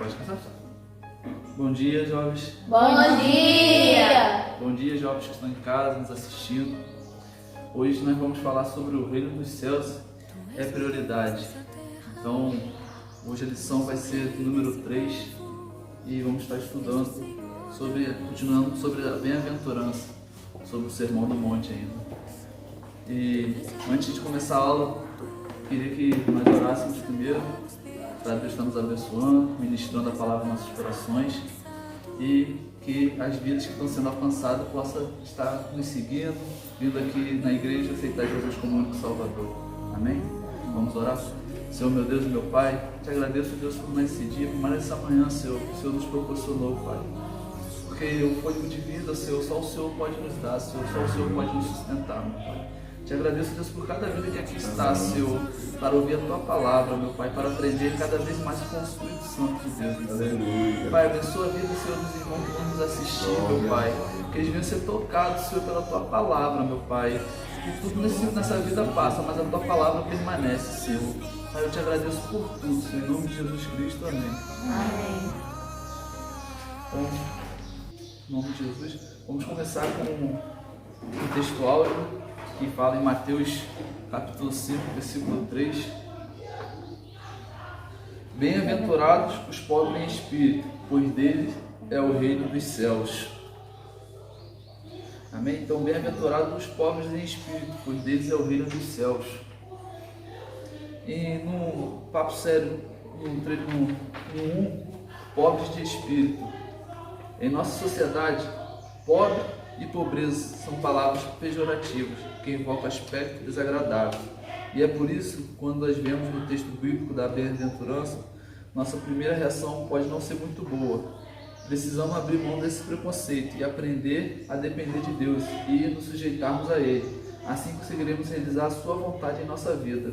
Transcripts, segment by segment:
Pode começar? Bom dia, jovens. Bom dia! Bom dia, jovens que estão em casa nos assistindo. Hoje nós vamos falar sobre o reino dos céus é prioridade. Então, hoje a lição vai ser número 3 e vamos estar estudando continuando sobre a bem-aventurança, sobre o Sermão do Monte ainda. E antes de começar a aula, queria que nós orássemos primeiro, para Deus estar nos abençoando, ministrando a palavra em nossos corações e que as vidas que estão sendo alcançadas possam estar nos seguindo, vindo aqui na igreja, aceitar Jesus como único Salvador. Amém? Vamos orar? Senhor, meu Deus e meu Pai, te agradeço, Deus, por mais esse dia, por mais essa manhã, Senhor, que o Senhor nos proporcionou, Pai. Porque o fôlego de vida, Senhor, só o Senhor pode nos dar, Senhor, só o Senhor pode nos sustentar, meu Pai. Te agradeço, Deus, por cada vida que aqui está, Senhor, para ouvir a Tua palavra, meu Pai, para aprender cada vez mais com o Espírito Santo de Deus, meu Deus. Pai, abençoa a vida, Senhor, dos irmãos que vão nos assistir, meu Pai, que eles venham ser tocados, Senhor, pela Tua palavra, meu Pai. Que tudo nessa vida passa, mas a Tua palavra permanece, Senhor. Pai, eu te agradeço por tudo, Senhor, em nome de Jesus Cristo, amém. Amém. Então, em nome de Jesus, vamos começar com um texto áureo que fala em Mateus capítulo 5, versículo 3. Bem-aventurados os pobres em espírito, pois deles é o reino dos céus. Amém? Então, bem-aventurados os pobres em espírito, pois deles é o reino dos céus. E no papo sério, no 1, pobres de espírito. Em nossa sociedade, pobre e pobreza são palavras pejorativas, que invocam aspecto desagradável. E é por isso, quando nós vemos no texto bíblico da bem-aventurança, nossa primeira reação pode não ser muito boa. Precisamos abrir mão desse preconceito e aprender a depender de Deus e nos sujeitarmos a Ele. Assim conseguiremos realizar a sua vontade em nossa vida.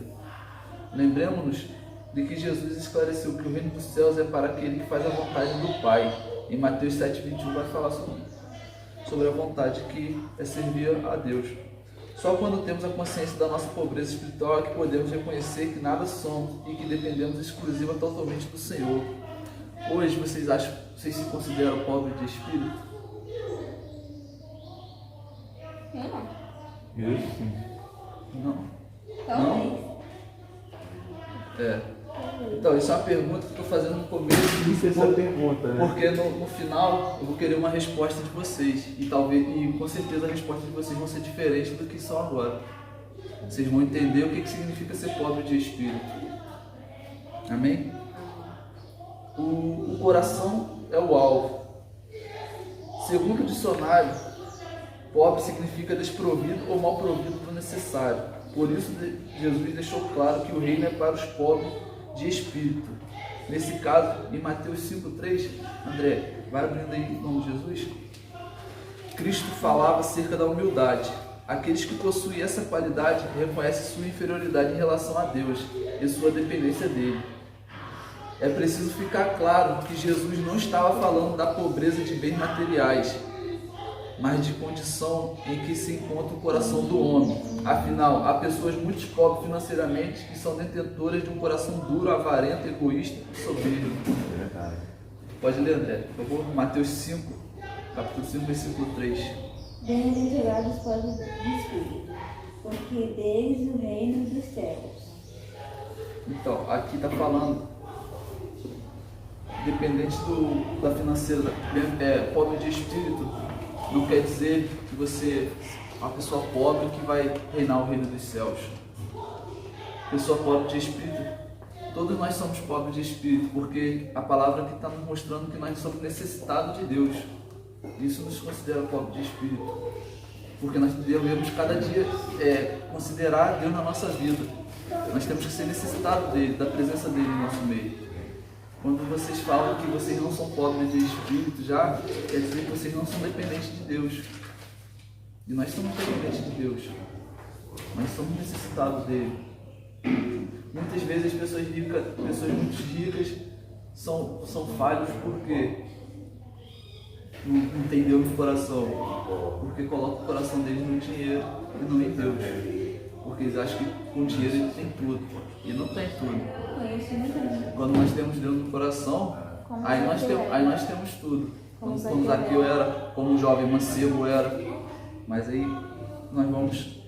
Lembremos-nos de que Jesus esclareceu que o reino dos céus é para aquele que faz a vontade do Pai. Em Mateus 7,21 vai falar sobre a vontade que é servir a Deus. Só quando temos a consciência da nossa pobreza espiritual é que podemos reconhecer que nada somos e que dependemos exclusiva totalmente do Senhor. Hoje, vocês se consideram pobres de espírito? Eu Não. não. Então, isso é uma pergunta que eu estou fazendo no começo. Isso é essa pergunta, né? Porque no final eu vou querer uma resposta de vocês. E com certeza a resposta de vocês vão ser diferente do que são agora. Vocês vão entender o que significa ser pobre de espírito. Amém? O coração é o alvo. Segundo o dicionário, pobre significa desprovido ou mal provido do necessário. Por isso Jesus deixou claro que o reino é para os pobres de espírito. Nesse caso, em Mateus 5,3, André, vai abrindo aí em nome de Jesus. Cristo falava acerca da humildade. Aqueles que possuem essa qualidade reconhecem sua inferioridade em relação a Deus e sua dependência dele. É preciso ficar claro que Jesus não estava falando da pobreza de bens materiais, mas de condição em que se encontra o coração do homem. Afinal, há pessoas muito pobres financeiramente que são detentoras de um coração duro, avarento, egoísta e soberbo. Pode ler, André, por favor, Mateus 5, capítulo 5, versículo 3. Bem-aventurados os pobres de espírito, porque deles o reino dos céus. Então, aqui está falando, dependente da financeira, pobre de espírito, não quer dizer que você é uma pessoa pobre que vai reinar o reino dos céus. Pessoa pobre de espírito, todos nós somos pobres de espírito, porque a palavra aqui está nos mostrando que nós somos necessitados de Deus. Isso nos considera pobre de espírito, porque nós devemos cada dia considerar Deus na nossa vida. Nós temos que ser necessitados dele, da presença dele no nosso meio. Quando vocês falam que vocês não são pobres de espírito, já quer dizer que vocês não são dependentes de Deus. E nós somos dependentes de Deus. Nós somos necessitados dele. Muitas vezes as pessoas muito ricas são falhos porque não tem Deus no coração. Porque colocam o coração deles no dinheiro e não em Deus. Porque eles acham que com dinheiro ele tem tudo. E não tem tudo. Quando nós temos Deus no coração, Aí nós temos tudo. Como Como Zaqueu era, como o jovem mancebo era. Mas aí nós vamos,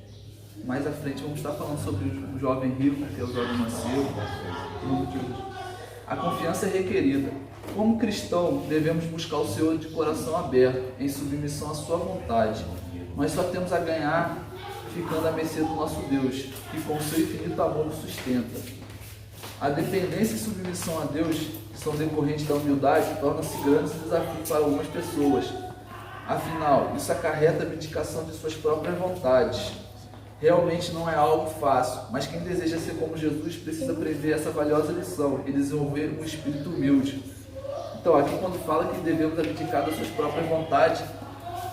mais à frente, vamos estar falando sobre o jovem rico, que é o jovem mancebo. A confiança é requerida. Como cristão, devemos buscar o Senhor de coração aberto, em submissão à sua vontade. Nós só temos a ganhar ficando à mercê do nosso Deus, que com o seu infinito amor nos sustenta. A dependência e submissão a Deus, que são decorrentes da humildade, torna-se grandes desafios para algumas pessoas. Afinal, isso acarreta a abdicação de suas próprias vontades. Realmente não é algo fácil, mas quem deseja ser como Jesus precisa aprender essa valiosa lição e desenvolver um espírito humilde. Então, aqui quando fala que devemos abdicar das suas próprias vontades,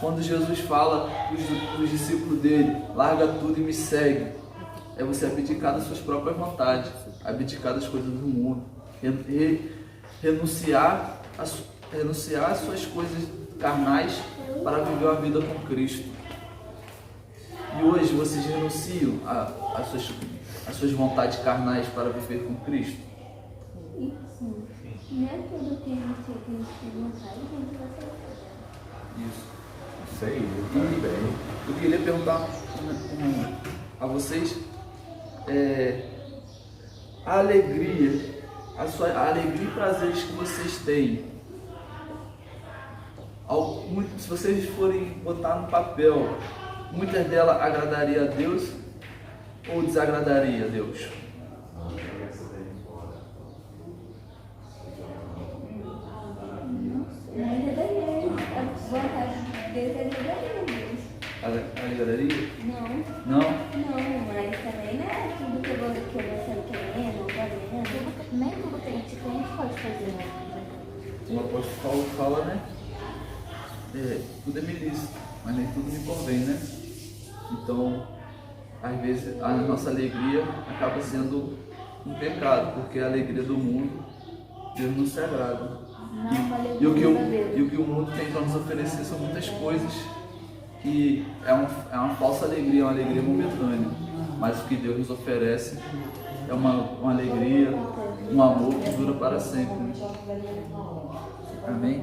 quando Jesus fala para os discípulos dele, larga tudo e me segue, é você abdicar das suas próprias vontades, abdicar das coisas do mundo, renunciar às suas coisas carnais para viver uma vida com Cristo. E hoje vocês renunciam às suas vontades carnais para viver com Cristo? Isso. Não é tudo que a gente tem vontade, a gente vai fazer. Isso aí, também. Eu queria perguntar a vocês a alegria, a alegria e prazeres que vocês têm. Se vocês forem botar no papel, muitas delas agradaria a Deus ou desagradaria a Deus? Não agradaria. A vontade de Deus agradaria a Deus. Agradaria? Não. Não? Não, mas também não é tudo que eu vou querendo, ou fazendo. Nem tudo que a gente tem, a gente pode fazer, né? O apóstolo Paulo fala, né? Tudo é me lícito, mas nem tudo me convém, né? Então, às vezes, a nossa alegria acaba sendo um pecado, porque a alegria do mundo, Deus não se agrada. Não vale E o que o mundo tem para nos oferecer são muitas coisas que é uma falsa alegria, uma alegria momentânea. Mas o que Deus nos oferece é uma alegria, um amor que dura para sempre. Amém?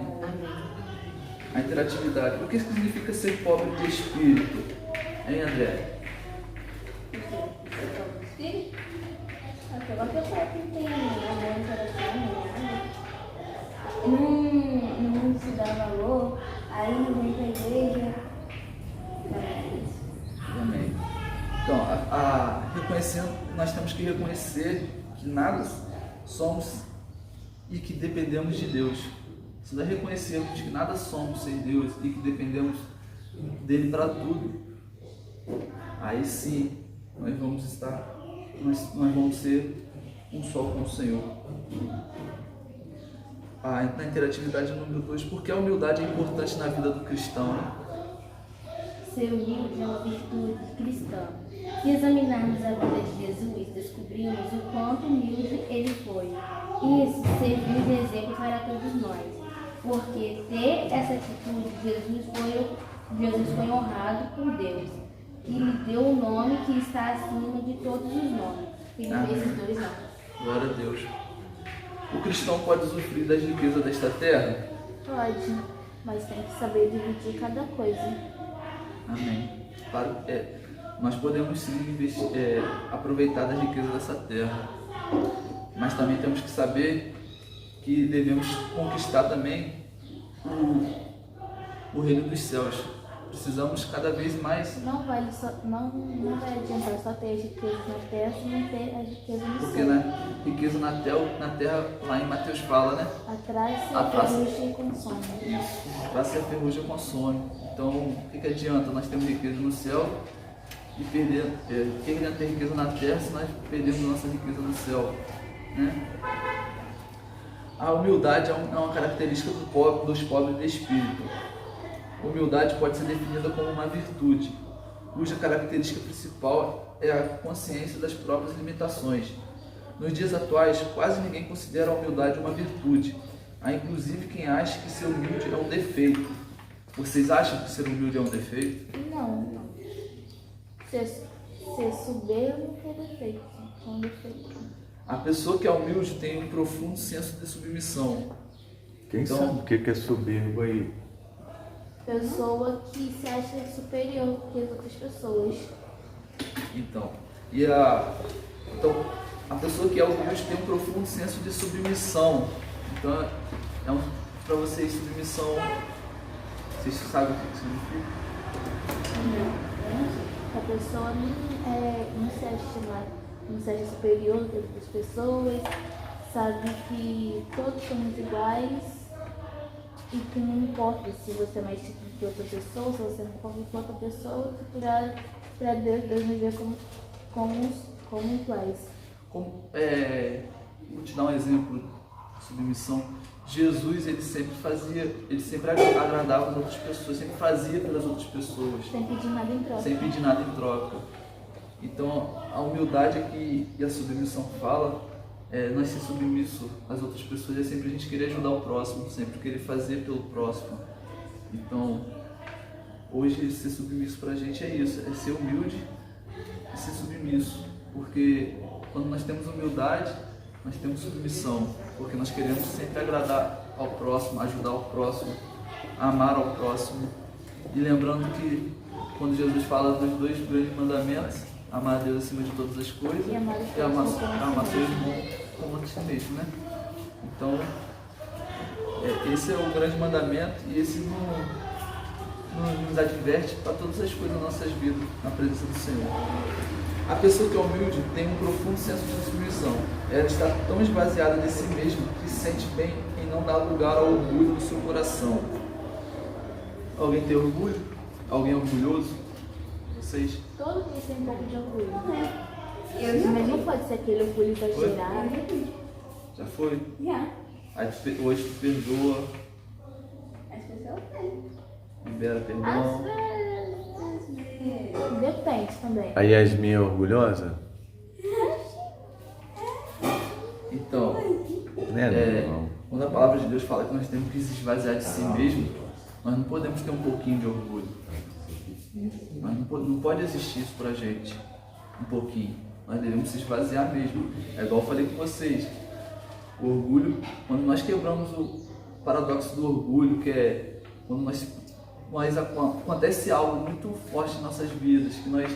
A interatividade. O que significa ser pobre de espírito? Hein, André? Espírito? Aquela pessoa que tem amor no coração, não se dá valor, aí não vem para a igreja. Amém. Então, reconhecendo, nós temos que reconhecer que nada somos e que dependemos de Deus. Se nós reconhecermos que nada somos sem Deus e que dependemos dele para tudo, aí sim nós vamos ser um só com o Senhor. Na interatividade número 2, porque a humildade é importante na vida do cristão, né? Ser humilde é uma virtude cristã. Se examinarmos a vida de Jesus, descobrimos o quanto humilde ele foi. Isso serviu de exemplo para todos nós. Porque ter essa atitude, Jesus foi honrado por Deus, que lhe deu um nome que está acima de todos os nomes. Filipenses 2:9. Glória a Deus. O cristão pode usufruir das riquezas desta terra? Pode, mas tem que saber dividir cada coisa. Amém. Claro, nós podemos sim aproveitar das riquezas dessa terra, mas também temos que saber que devemos conquistar também o reino dos céus. Precisamos cada vez mais. Não vai adiantar só ter as riquezas na terra se não ter as riquezas no Porque céu. riqueza na terra, lá em Mateus fala, né? Atrás-se a ferrugem e consome. Isso, atrás-se a ferrugem consome. Então, o que adianta nós termos riqueza no céu e perder? O que adianta ter riqueza na terra se nós perdemos nossa riqueza no céu? Né? A humildade é uma característica dos pobres de espírito. Humildade pode ser definida como uma virtude, cuja característica principal é a consciência das próprias limitações. Nos dias atuais, quase ninguém considera a humildade uma virtude. Há inclusive quem acha que ser humilde é um defeito. Vocês acham que ser humilde é um defeito? Não. Ser soberbo é defeito. É um defeito. A pessoa que é humilde tem um profundo senso de submissão. Quem sabe o que é soberbo aí? Pessoa que se acha superior que as outras pessoas. Então, a pessoa que é humilde tem um profundo senso de submissão. Então, para vocês, submissão, vocês sabem o que significa? A pessoa não se acha superior que as outras pessoas, sabe que todos somos iguais e que não importa se você é mais chique que outra pessoa, se você não come com outra pessoa, que para Deus nos vê como iguais. Vou te dar um exemplo de submissão. Jesus, ele sempre agradava as outras pessoas, sempre fazia pelas outras pessoas. Sem pedir nada em troca. Sem pedir nada em troca. Então, a humildade e a submissão fala, nós ser submisso às outras pessoas é sempre a gente querer ajudar o próximo, sempre querer fazer pelo próximo. Então, hoje ser submisso pra gente é isso, é ser humilde e ser submisso. Porque quando nós temos humildade, nós temos submissão, porque nós queremos sempre agradar ao próximo, ajudar o próximo, amar ao próximo. E lembrando que quando Jesus fala dos 2 grandes mandamentos, amar a Deus acima de todas as coisas E amar seu irmão como a ti mesmo, né? Então, esse é o grande mandamento e esse nos adverte para todas as coisas das nossas vidas, na presença do Senhor. A pessoa que é humilde tem um profundo senso de submissão. Ela está tão esvaziada de si mesma que se sente bem em não dar lugar ao orgulho do seu coração. Alguém tem orgulho? Alguém é orgulhoso? Vocês? Todo mundo tem um pouco de orgulho. Mas não pode ser aquele orgulho exagerado. Já foi? Já. Aí hoje tu perdoa, As pessoas têm. libera perdão. Depende também. A Yasmin é orgulhosa? Então, Não. quando a palavra de Deus fala que nós temos que se esvaziar de si mesmo, nós não podemos ter um pouquinho de orgulho. Mas não pode existir isso pra gente, um pouquinho. Nós devemos se esvaziar mesmo. É igual eu falei com vocês. O orgulho, quando nós quebramos o paradoxo do orgulho, que é quando acontece algo muito forte em nossas vidas, que nós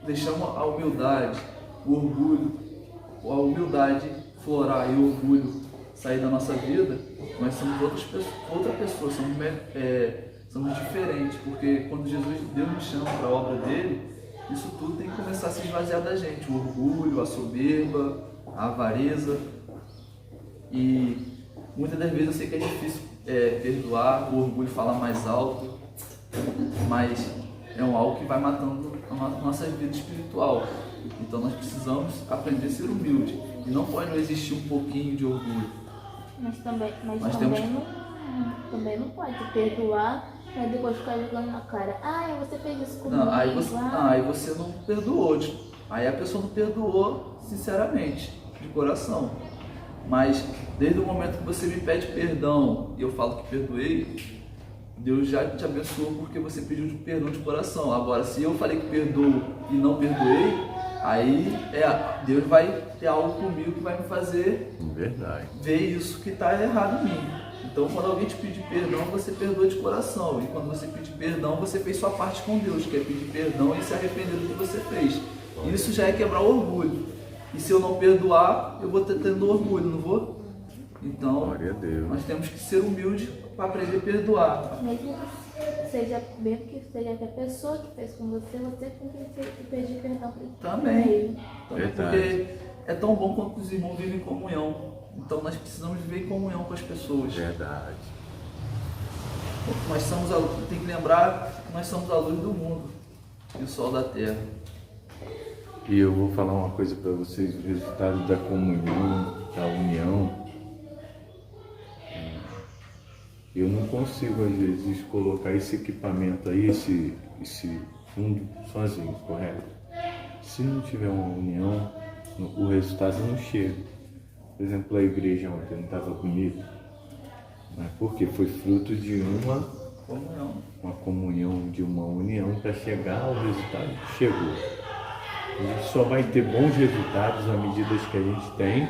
deixamos a humildade, o orgulho, a humildade florar e o orgulho sair da nossa vida, nós somos outra pessoa, somos diferentes, porque quando Deus nos chama para a obra dele, isso tudo tem que começar a se esvaziar da gente, o orgulho, a soberba, a avareza. E muitas das vezes eu sei que é difícil perdoar, o orgulho fala mais alto, mas é algo que vai matando a nossa vida espiritual. Então nós precisamos aprender a ser humilde e não pode existir um pouquinho de orgulho. Mas também não pode perdoar pra depois ficar jogando na cara. Você fez isso comigo. Não, aí você não perdoou. Aí a pessoa não perdoou sinceramente, de coração. Mas desde o momento que você me pede perdão e eu falo que perdoei, Deus já te abençoou porque você pediu perdão de coração. Agora, se eu falei que perdoo e não perdoei, aí Deus vai ter algo comigo que vai me fazer ver isso que está errado em mim. Então, quando alguém te pedir perdão, você perdoa de coração. E quando você pedir perdão, você fez sua parte com Deus, que é pedir perdão e se arrepender do que você fez. Isso já é quebrar o orgulho. E se eu não perdoar, eu vou tendo orgulho, não vou? Então, nós temos que ser humildes para aprender a perdoar. Mesmo que seja que a pessoa que fez com você tem que pedir perdão para ele. Também, porque é tão bom quando os irmãos vivem em comunhão. Então nós precisamos viver em comunhão com as pessoas. Verdade. Tem que lembrar que nós somos a luz do mundo e o sol da terra. E eu vou falar uma coisa para vocês, o resultado da comunhão, da união. Eu não consigo, às vezes, colocar esse equipamento aí, esse fundo sozinho, correto? Se não tiver uma união, o resultado não chega. Por exemplo, a igreja ontem não estava bonita, mas porque foi fruto de uma comunhão, de uma união para chegar ao resultado que chegou. A gente só vai ter bons resultados à medida que a gente tem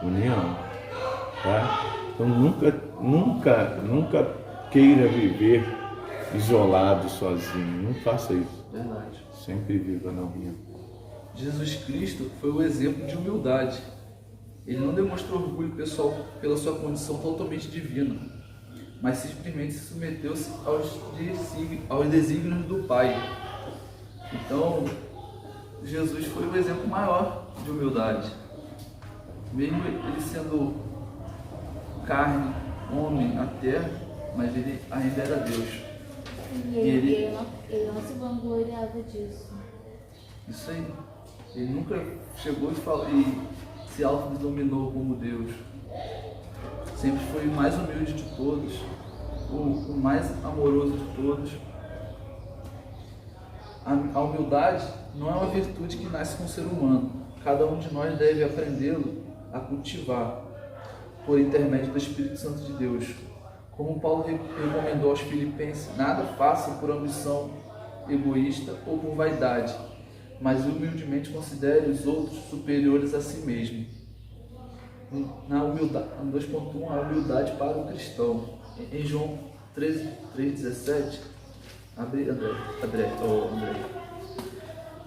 união. tá? Então nunca queira viver isolado, sozinho. Não faça isso. Verdade. Sempre viva na união. Jesus Cristo foi o exemplo de humildade. Ele não demonstrou orgulho pessoal pela sua condição totalmente divina, mas simplesmente submeteu-se aos desígnios do Pai. Então, Jesus foi o exemplo maior de humildade. Mesmo ele sendo carne, homem na terra, mas ele ainda era Deus. E ele não se vangloriava disso. Isso aí. Ele nunca chegou e se autodenominou como Deus. Sempre foi o mais humilde de todos, o mais amoroso de todos. A humildade não é uma virtude que nasce com o ser humano. Cada um de nós deve aprendê-lo a cultivar por intermédio do Espírito Santo de Deus. Como Paulo recomendou aos Filipenses, nada faça por ambição egoísta ou por vaidade, mas humildemente considere os outros superiores a si mesmo. Na humildade, 2.1, a humildade para o cristão. Em João 3,17, André,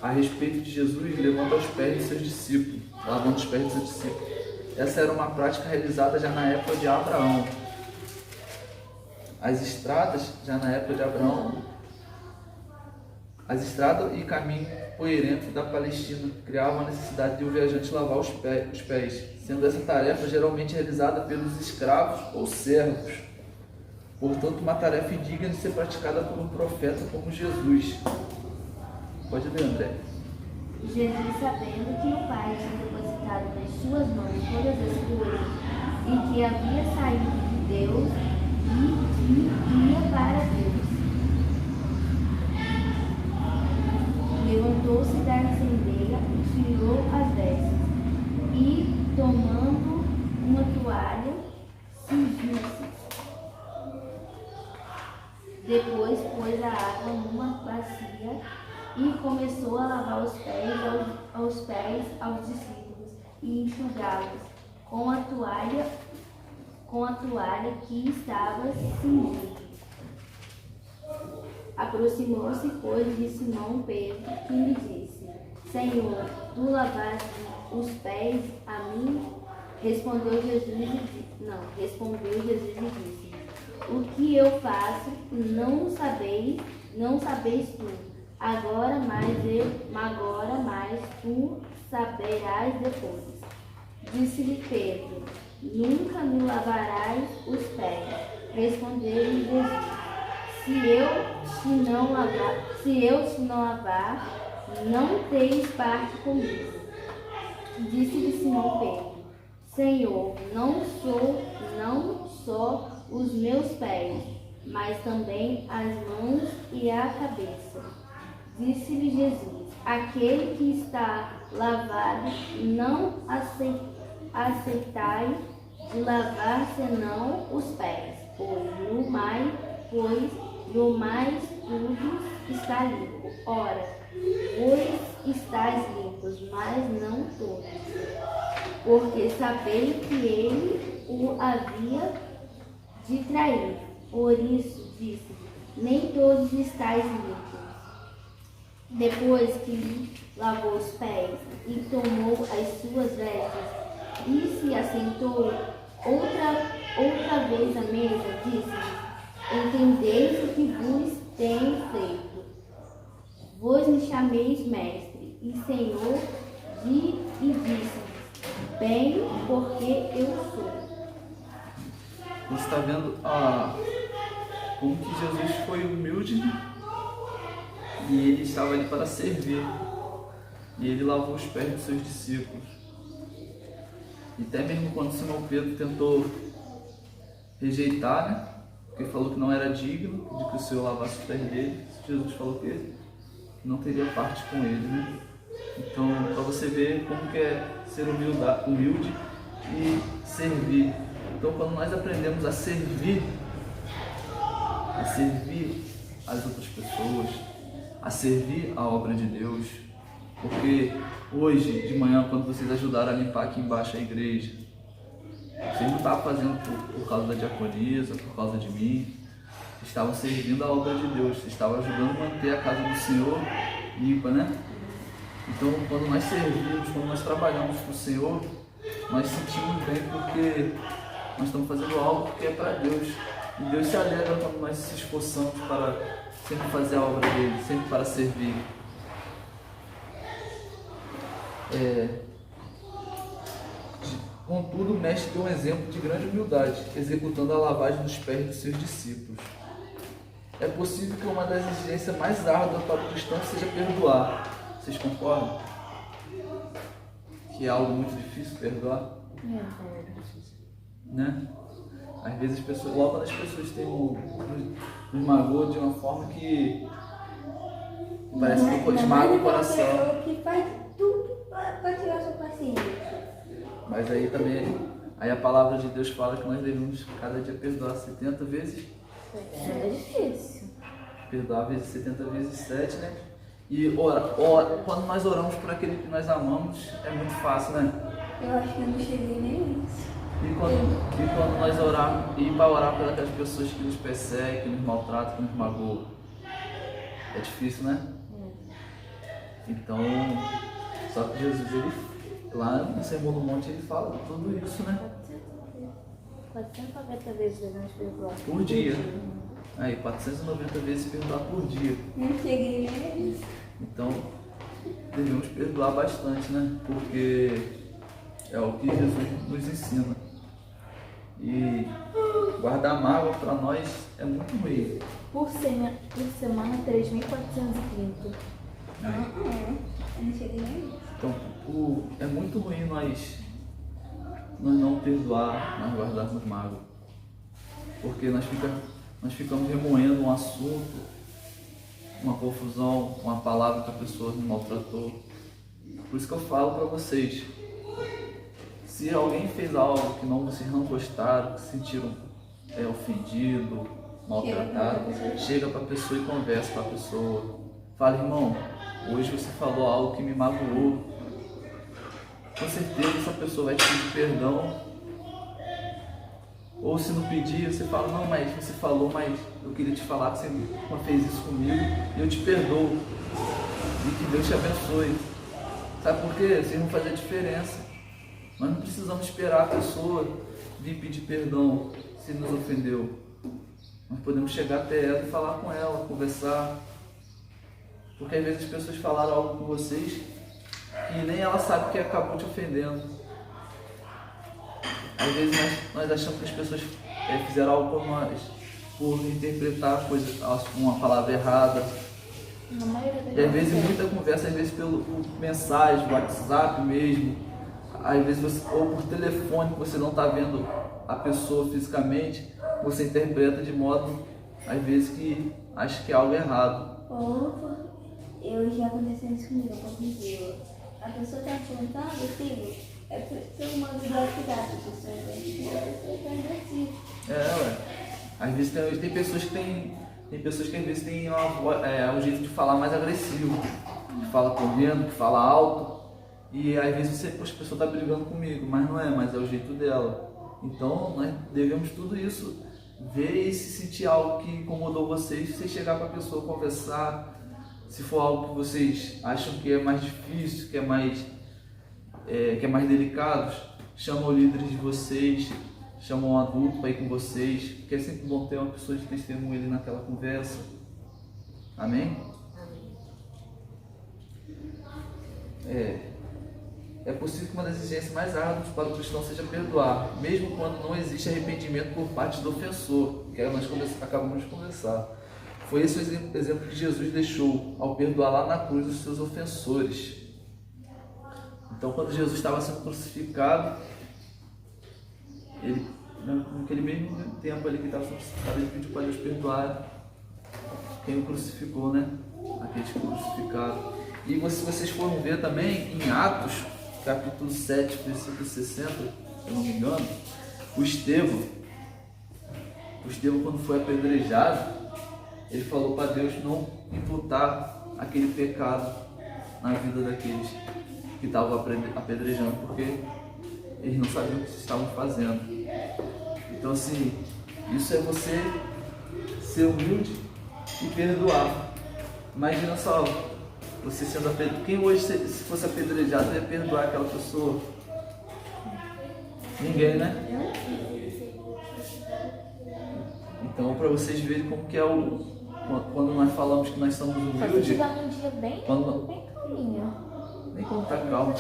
a respeito de Jesus levando aos pés de seus discípulos, lavando os pés de seus discípulos. Essa era uma prática realizada já na época de Abraão. As estradas e caminho poeirento da Palestina criavam a necessidade de o viajante lavar os pés, sendo essa tarefa geralmente realizada pelos escravos ou servos. Portanto, uma tarefa indigna de ser praticada por um profeta como Jesus. Pode ler, André. Jesus, sabendo que o Pai tinha depositado nas suas mãos todas as coisas e que havia saído de Deus e ia para Deus, levantou-se da encendeira e tirou as vestes e, tomando uma toalha, cingiu-se. Depois pôs a água numa bacia e começou a lavar os pés aos discípulos e enxugá-los com a toalha que estava cingida. Aproximou-se, pois, de Simão Pedro, que lhe disse: Senhor, tu lavaste os pés a mim? Respondeu Jesus e disse: O que eu faço não sabeis tu. Agora mais tu saberás depois. Disse-lhe Pedro: Nunca me lavarás os pés. Respondeu-lhe Jesus: Se eu te não lavar, não tens parte comigo. Disse-lhe Simão Pedro: Senhor, não só os meus pés, mas também as mãos e a cabeça. Disse-lhe Jesus: Aquele que está lavado, não aceitai de lavar senão os pés, pois no mais tudo está limpo. Ora, vós estáis limpos, mas não todos, porque sabeis que ele o havia de trair. Por isso disse: Nem todos estáis limpos. Depois que lhe lavou os pés e tomou as suas vestes e se assentou outra vez à mesa, disse: Entendeis o que vos tenho feito. Vós me chameis mestre e senhor, e disse: Bem, porque eu sou. Você está vendo como que Jesus foi humilde e ele estava ali para servir. E ele lavou os pés dos seus discípulos. E até mesmo quando Simão Pedro tentou rejeitar, né? Porque falou que não era digno de que o Senhor lavasse os pés dele, Jesus falou que não teria parte com ele, né? Então, para você ver como que é ser humilde e servir. Então, quando nós aprendemos a servir as outras pessoas, a servir a obra de Deus, porque hoje de manhã, quando vocês ajudaram a limpar aqui embaixo a igreja, Vocês não estavam fazendo por causa da diaconisa, por causa de mim. Vocês estavam servindo a obra de Deus. Vocês estavam ajudando a manter a casa do Senhor limpa, né? Então, quando nós servimos, quando nós trabalhamos para o Senhor, nós sentimos bem porque nós estamos fazendo algo que é para Deus. E Deus se alegra quando nós se esforçamos para sempre fazer a obra dele, sempre para servir. Contudo, o mestre deu um exemplo de grande humildade, executando a lavagem dos pés dos seus discípulos. É possível que uma das exigências mais árduas para o cristão seja perdoar. Vocês concordam? Que é algo muito difícil perdoar? Né? Às vezes as pessoas, logo quando as pessoas nos magoam de uma forma que parece que esmaga o coração. Que faz tudo para tirar sua paciência. Mas aí também, aí a palavra de Deus fala que nós devemos cada dia perdoar 70 vezes. É difícil. Perdoar vezes 70 vezes 7, né? E quando nós oramos por aquele que nós amamos, é muito fácil, né? Eu acho que eu não cheguei nem isso. E quando nós orarmos, e para orar por aquelas pessoas que nos perseguem, que nos maltratam, que nos magoam, é difícil, né? Então, só que Jesus, ele, lá no Sermão do Monte, ele fala tudo isso, né? 490 vezes devemos perdoar. Por dia. Aí, 490 vezes perdoar por dia. Não cheguei nem isso. Então, devemos perdoar bastante, né? Porque é o que Jesus nos ensina. E guardar mágoa para nós é muito ruim. Por semana, 3.430. Eu não cheguei nem isso. Então, é muito ruim nós não perdoar, nós guardarmos mágoa. Porque nós ficamos remoendo um assunto, uma confusão, uma palavra que a pessoa nos maltratou. Por isso que eu falo para vocês, se alguém fez algo que vocês não gostaram, que se sentiram ofendido, maltratado, chega para a pessoa e conversa com a pessoa. Fala, irmão, hoje você falou algo que me magoou. Com certeza essa pessoa vai te pedir perdão. Ou se não pedir, você fala, não, mas você falou, mas eu queria te falar que você fez isso comigo e eu te perdoo. E que Deus te abençoe. Sabe por quê? Vocês vão fazer a diferença. Nós não precisamos esperar a pessoa vir pedir perdão se nos ofendeu. Nós podemos chegar até ela e falar com ela, conversar. Porque às vezes as pessoas falaram algo com vocês e nem ela sabe que acabou te ofendendo. Às vezes nós achamos que as pessoas fizeram algo por nós, por interpretar uma palavra errada. E às vezes muita conversa, às vezes por mensagem, WhatsApp mesmo, às vezes ou por telefone, que você não está vendo a pessoa fisicamente, você interpreta de modo, às vezes, que acha que é algo errado. Opa, eu já aconteceu isso comigo, a pessoa está falando, filho, é pelo modo de WhatsApp, a pessoa está assim. Ué. Às vezes tem pessoas que às vezes têm um jeito de falar mais agressivo, que fala correndo, que fala alto, e às vezes a pessoa está brigando comigo, mas não é, mas é o jeito dela. Então nós devemos tudo isso, ver e se sentir algo que incomodou vocês, você chegar para a pessoa conversar. Se for algo que vocês acham que é mais difícil, que é mais delicado, chamam líderes de vocês, chamam um adulto para ir com vocês, porque é sempre bom ter uma pessoa de testemunho ali naquela conversa. Amém? É possível que uma das exigências mais árduas para o cristão seja perdoar, mesmo quando não existe arrependimento por parte do ofensor, que nós acabamos de conversar. Foi esse o exemplo que Jesus deixou ao perdoar lá na cruz os seus ofensores. Então, quando Jesus estava sendo crucificado, ele, naquele mesmo tempo ali que estava sendo crucificado, ele pediu para Deus perdoar quem o crucificou, né? Aqueles que o crucificaram. E se vocês forem ver também, em Atos, capítulo 7, versículo 60, se eu não me engano, o Estevão, quando foi apedrejado, ele falou para Deus não imputar aquele pecado na vida daqueles que estavam apedrejando, porque eles não sabiam o que estavam fazendo. Então, assim, isso é você ser humilde e perdoar. Imagina só, você sendo apedrejado. Quem hoje, se fosse apedrejado, ia perdoar aquela pessoa? Ninguém, né? Então, para vocês verem como que é quando nós falamos que nós somos Só se humildes. tiver um dia bem calminho. Nem como tá calmo.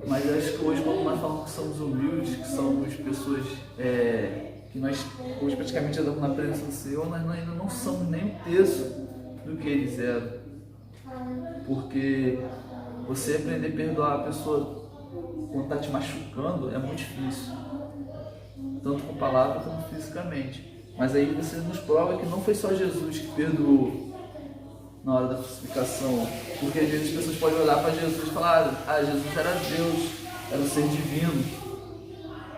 Mas eu acho que hoje, quando nós falamos que somos humildes, que somos pessoas que nós hoje praticamente andamos na presença do Senhor, nós ainda não somos nem um terço do que eles eram. Porque você aprender a perdoar a pessoa quando está te machucando é muito difícil, tanto com palavras como fisicamente. Mas aí você nos prova que não foi só Jesus que perdoou na hora da crucificação, porque às vezes as pessoas podem olhar para Jesus e falar: ah, Jesus era Deus, era um ser divino,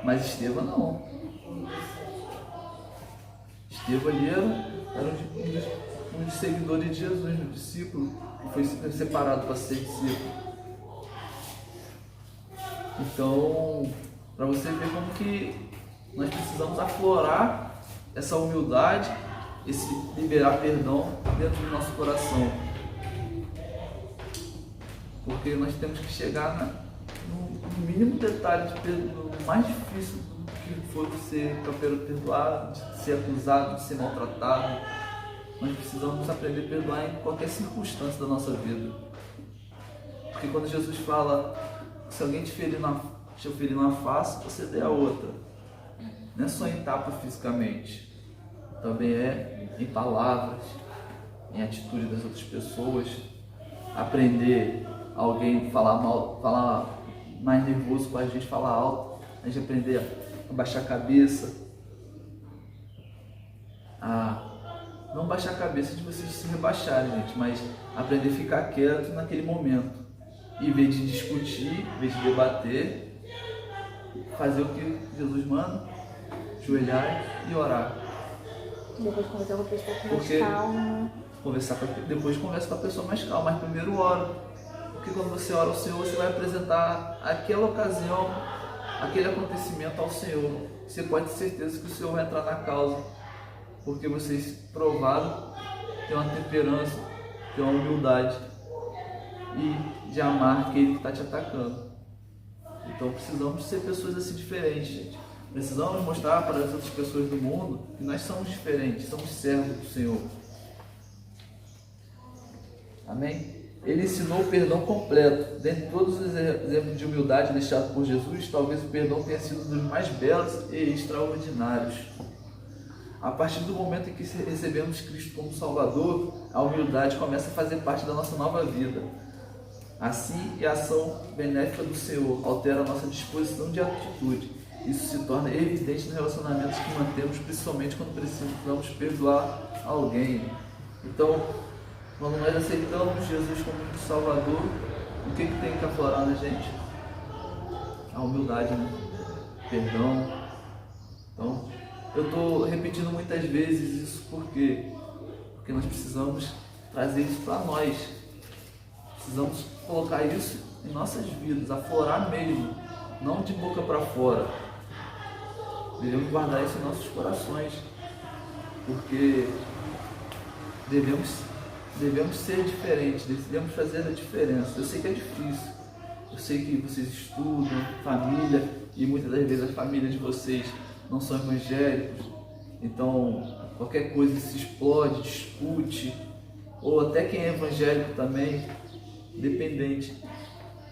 mas Estevão não. Estevão ali era um dos seguidores de Jesus, um discípulo que foi separado para ser discípulo. Então, para você ver como que nós precisamos aflorar essa humildade, esse liberar perdão dentro do nosso coração. Porque nós temos que chegar no mínimo detalhe de perdão, no mais difícil que foi ser perdoado, de ser acusado, de ser maltratado. Nós precisamos aprender a perdoar em qualquer circunstância da nossa vida. Porque quando Jesus fala, se alguém te ferir na face, você dê a outra. Não é só em tapa fisicamente, também é em palavras, em atitude das outras pessoas. Aprender alguém falar mal, falar mais nervoso com a gente, falar alto, a gente aprender a baixar a cabeça, não baixar a cabeça de vocês se rebaixarem, gente, mas aprender a ficar quieto naquele momento, em vez de discutir, em vez de debater, fazer o que Jesus manda, ajoelhar e orar. Depois conversar com a pessoa com mais calma. Depois conversa com a pessoa mais calma, mas primeiro ora. Porque quando você ora ao Senhor, você vai apresentar aquela ocasião, aquele acontecimento ao Senhor. Você pode ter certeza que o Senhor vai entrar na causa, porque vocês provaram ter uma temperança, ter uma humildade e de amar aquele que está te atacando. Então precisamos ser pessoas assim diferentes, gente. Precisamos mostrar para as outras pessoas do mundo que nós somos diferentes, somos servos do Senhor. Amém? Ele ensinou o perdão completo. Dentre todos os exemplos de humildade deixados por Jesus, talvez o perdão tenha sido um dos mais belos e extraordinários. A partir do momento em que recebemos Cristo como Salvador, a humildade começa a fazer parte da nossa nova vida. Assim, a ação benéfica do Senhor altera a nossa disposição de atitude. Isso se torna evidente nos relacionamentos que mantemos, principalmente quando precisamos perdoar alguém. Então, quando nós aceitamos Jesus como Salvador, o que tem que aflorar na gente? A humildade, né? Perdão. Então, eu estou repetindo muitas vezes isso porque nós precisamos trazer isso para nós. Precisamos colocar isso em nossas vidas, aflorar mesmo, não de boca para fora. Devemos guardar isso em nossos corações, porque devemos ser diferentes, devemos fazer a diferença. Eu sei que é difícil, eu sei que vocês estudam, família, e muitas das vezes as famílias de vocês não são evangélicos, então qualquer coisa se explode, discute, ou até quem é evangélico também, dependente.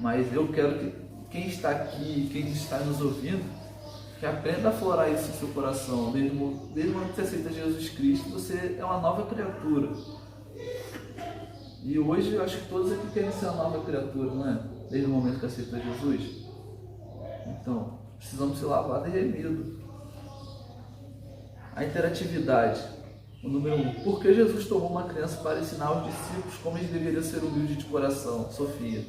Mas eu quero que quem está aqui, quem está nos ouvindo, que aprenda a aflorar isso no seu coração. Desde o momento que você aceita Jesus Cristo, você é uma nova criatura. E hoje eu acho que todos aqui querem ser uma nova criatura, não é? Desde o momento que aceita Jesus. Então, precisamos ser lavados e remidos. A interatividade. O número 1. Por que Jesus tomou uma criança para ensinar aos discípulos como eles deveriam ser humildes de coração? Sofia.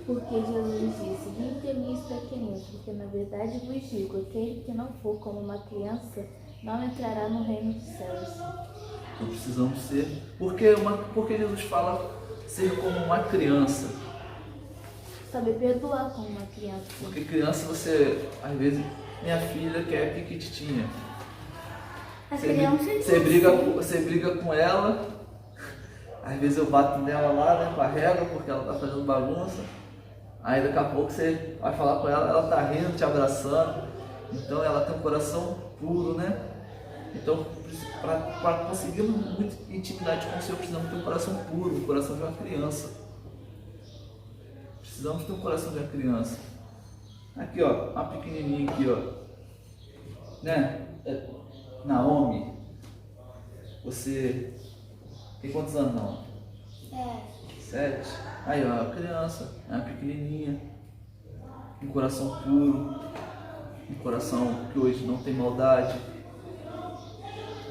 Porque Jesus disse: vinde a mim os pequeninos, porque na verdade vos digo, aquele que não for como uma criança, não entrará no reino dos céus. Então precisamos ser. Porque Jesus fala ser como uma criança? saber perdoar como uma criança. Porque criança você, às vezes, minha filha quer piquititinha. As crianças Você briga com ela, às vezes eu bato nela lá, né, com a régua, porque ela tá fazendo bagunça. Aí daqui a pouco você vai falar com ela, ela tá rindo, te abraçando. Então ela tem um coração puro, né? Então, para conseguirmos muita intimidade com o Senhor, precisamos ter um coração puro, um coração de uma criança. Precisamos ter um coração de uma criança. Aqui, ó, uma pequenininha aqui, ó. Né? Naomi, você tem quantos anos, Naomi? 7. Aí, ó, a criança, uma pequenininha, um coração puro, um coração que hoje não tem maldade.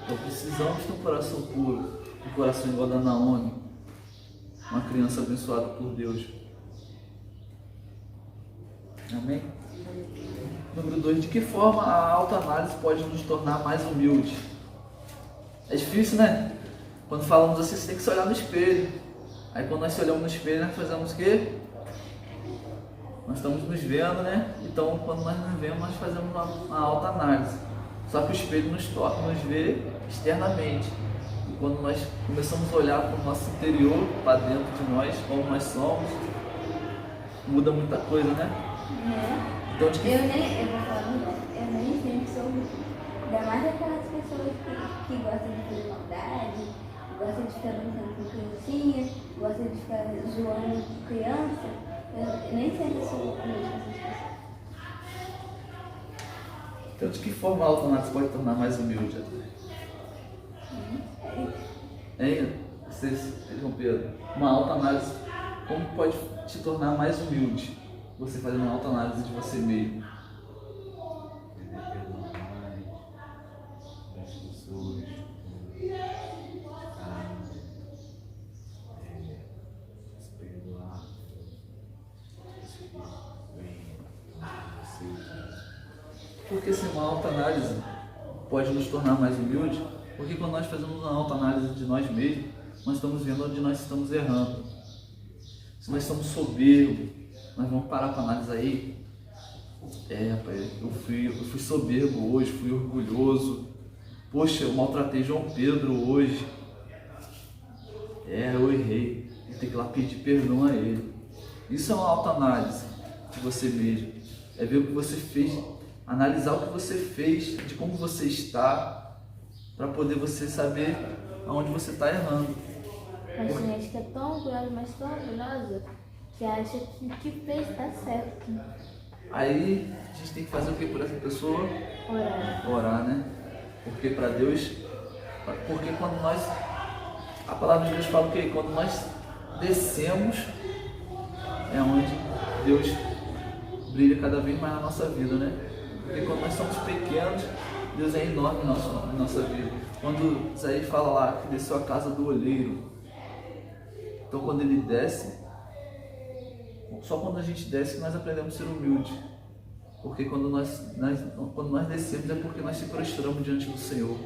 Então precisamos ter um coração puro, um coração igual da Naomi, uma criança abençoada por Deus. Amém? Número 2, de que forma a autoanálise pode nos tornar mais humildes? É difícil, né? Quando falamos assim, você tem que se olhar no espelho. Aí quando nós se olhamos no espelho, nós fazemos o quê? Nós estamos nos vendo, né? Então quando nós nos vemos, nós fazemos uma autoanálise. Só que o espelho nos vê externamente. E quando nós começamos a olhar para o nosso interior, para dentro de nós, como nós somos, muda muita coisa, né? Então, eu vou falar eu nem sempre sou muito. Ainda mais aquelas pessoas que gostam de fazer maldade, gostam de ficar brincando com criancinha, gostam de ficar zoando com criança. Eu nem sempre sou humilde com essas pessoas. Então, de que forma a autoanálise pode tornar mais humilde? Hein? Vocês, João Pedro, uma autoanálise, como pode te tornar mais humilde? Você fazendo uma autoanálise de você mesmo. Porque se uma autoanálise pode nos tornar mais humildes, porque quando nós fazemos uma autoanálise de nós mesmos, nós estamos vendo onde nós estamos errando. Se nós somos soberbos, nós vamos parar para analisar aí. Rapaz, eu fui soberbo hoje, fui orgulhoso. Poxa, eu maltratei João Pedro hoje. Eu errei. Eu tenho que ir lá pedir perdão a ele. Isso é uma autoanálise de você mesmo. É ver o que você fez, analisar o que você fez, de como você está, para poder você saber aonde você está errando. Mas tem gente que é tão orgulhosa, mas tão orgulhosa, que acha que o que fez está certo. Aí a gente tem que fazer o que por essa pessoa? Orar, né? Porque para Deus, porque quando nós, a palavra de Deus fala que quando nós descemos, é onde Deus brilha cada vez mais na nossa vida, né? Porque quando nós somos pequenos, Deus é enorme na nossa vida. Quando Isaías fala lá que desceu a casa do olheiro, então quando ele desce, só quando a gente desce que nós aprendemos a ser humilde. Porque quando nós descemos é porque nós se prostramos diante do Senhor.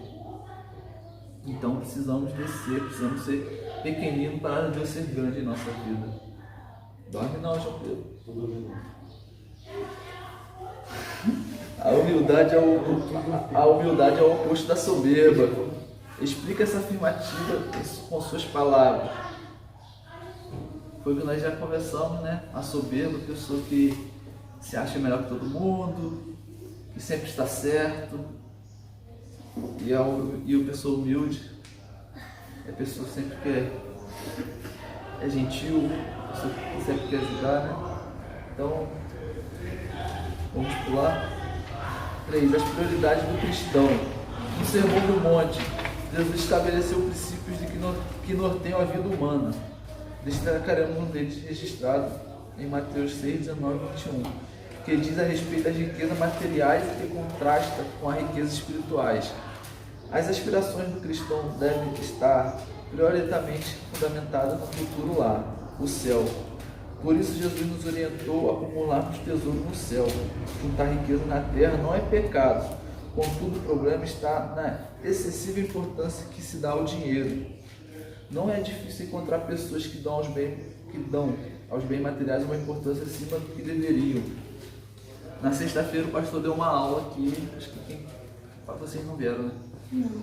Então precisamos descer, precisamos ser pequeninos para Deus ser grande em nossa vida. Dorme não, João Pedro. Estou dormindo. A humildade é o oposto da soberba. Explica essa afirmativa com suas palavras. Foi o que nós já conversamos, né? A soberba, a pessoa que se acha melhor que todo mundo, que sempre está certo. E a pessoa humilde é a pessoa sempre que é gentil, a pessoa que sempre quer ajudar, né? Então, vamos pular. 3. As prioridades do cristão. No Sermão do Monte, Jesus estabeleceu princípios que norteiam a vida humana. Destacaremos um deles registrado em Mateus 6, 19 e 21, que diz a respeito das riquezas materiais e que contrasta com as riquezas espirituais. As aspirações do cristão devem estar prioritariamente fundamentadas no futuro lar, o céu. Por isso Jesus nos orientou a acumularmos tesouro no céu. Juntar riqueza na terra não é pecado. Contudo, o problema está na excessiva importância que se dá ao dinheiro. Não é difícil encontrar pessoas que dão aos bens materiais uma importância acima do que deveriam. Na sexta-feira o pastor deu uma aula aqui, acho que vocês não vieram, né? Não.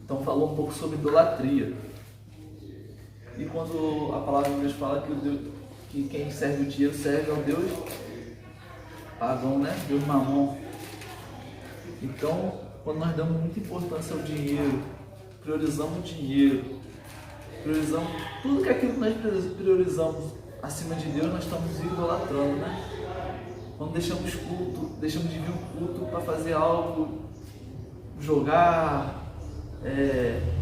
Então falou um pouco sobre idolatria. E quando a palavra de Deus fala que quem serve o dinheiro serve ao Deus pagão, né? Deus Mamon. Então, quando nós damos muita importância ao dinheiro, priorizamos o dinheiro, priorizamos tudo que aquilo que nós priorizamos acima de Deus, nós estamos idolatrando, né? Quando deixamos de vir o culto para fazer algo, jogar,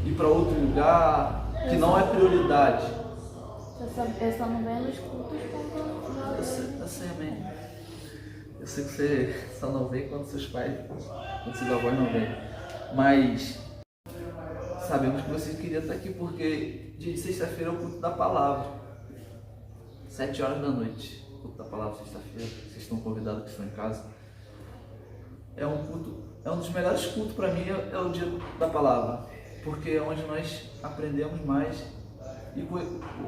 ir para outro lugar, que não é prioridade. Eu só não venho nos cultos quando Eu sei, amém. Eu sei que você só não vem quando seus pais, quando seus avós não vêm. Mas sabemos que você queria estar aqui porque dia de sexta-feira é o culto da palavra. 7 horas da noite. Culto da palavra, sexta-feira. Vocês estão convidados que estão em casa. É um culto, é um dos melhores cultos para mim, é o dia da palavra. Porque é onde nós aprendemos mais. E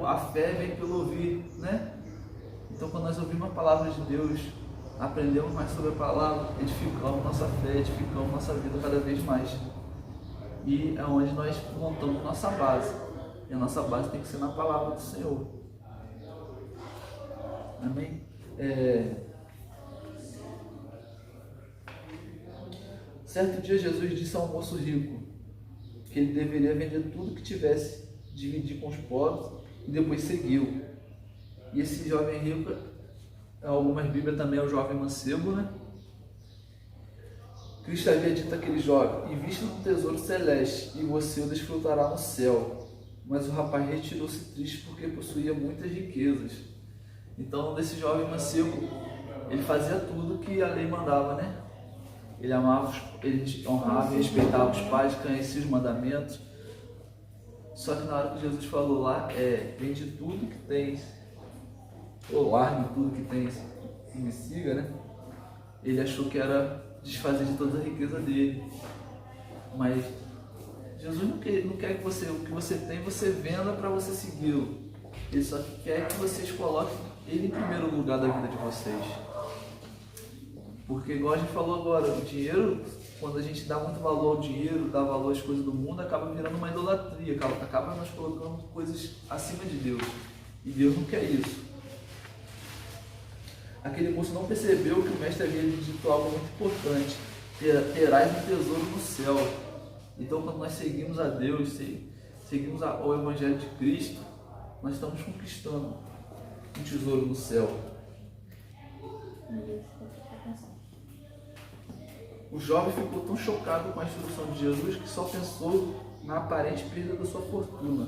a fé vem pelo ouvir, né? Então quando nós ouvimos a palavra de Deus, aprendemos mais sobre a palavra, edificamos nossa fé, edificamos nossa vida cada vez mais. E é onde nós montamos nossa base. E a nossa base tem que ser na palavra do Senhor. Amém? Certo dia Jesus disse a um moço rico que ele deveria vender tudo que tivesse, dividir com os pobres e depois segui-lo. E esse jovem rico, em algumas Bíblias também é o jovem mancebo, né? Cristo havia dito àquele jovem: invista no tesouro celeste e você o desfrutará no céu. Mas o rapaz retirou-se triste porque possuía muitas riquezas. Então, desse jovem mancebo, ele fazia tudo que a lei mandava, né? Ele amava, ele honrava e respeitava os pais, conhecia os mandamentos. Só que na hora que Jesus falou lá, vende tudo que tens, ou largue tudo que tens e me siga, né? Ele achou que era desfazer de toda a riqueza dele. Mas Jesus não quer que você, o que você tem, você venda para você segui-lo. Ele só quer que vocês coloquem ele em primeiro lugar da vida de vocês. Porque, igual a gente falou agora, o dinheiro, quando a gente dá muito valor ao dinheiro, dá valor às coisas do mundo, acaba virando uma idolatria, acaba nós colocando coisas acima de Deus. E Deus não quer isso. Aquele moço não percebeu que o mestre havia dito algo muito importante: terás um tesouro no céu. Então, quando nós seguimos a Deus, seguimos o Evangelho de Cristo, nós estamos conquistando um tesouro no céu. O jovem ficou tão chocado com a instrução de Jesus que só pensou na aparente perda da sua fortuna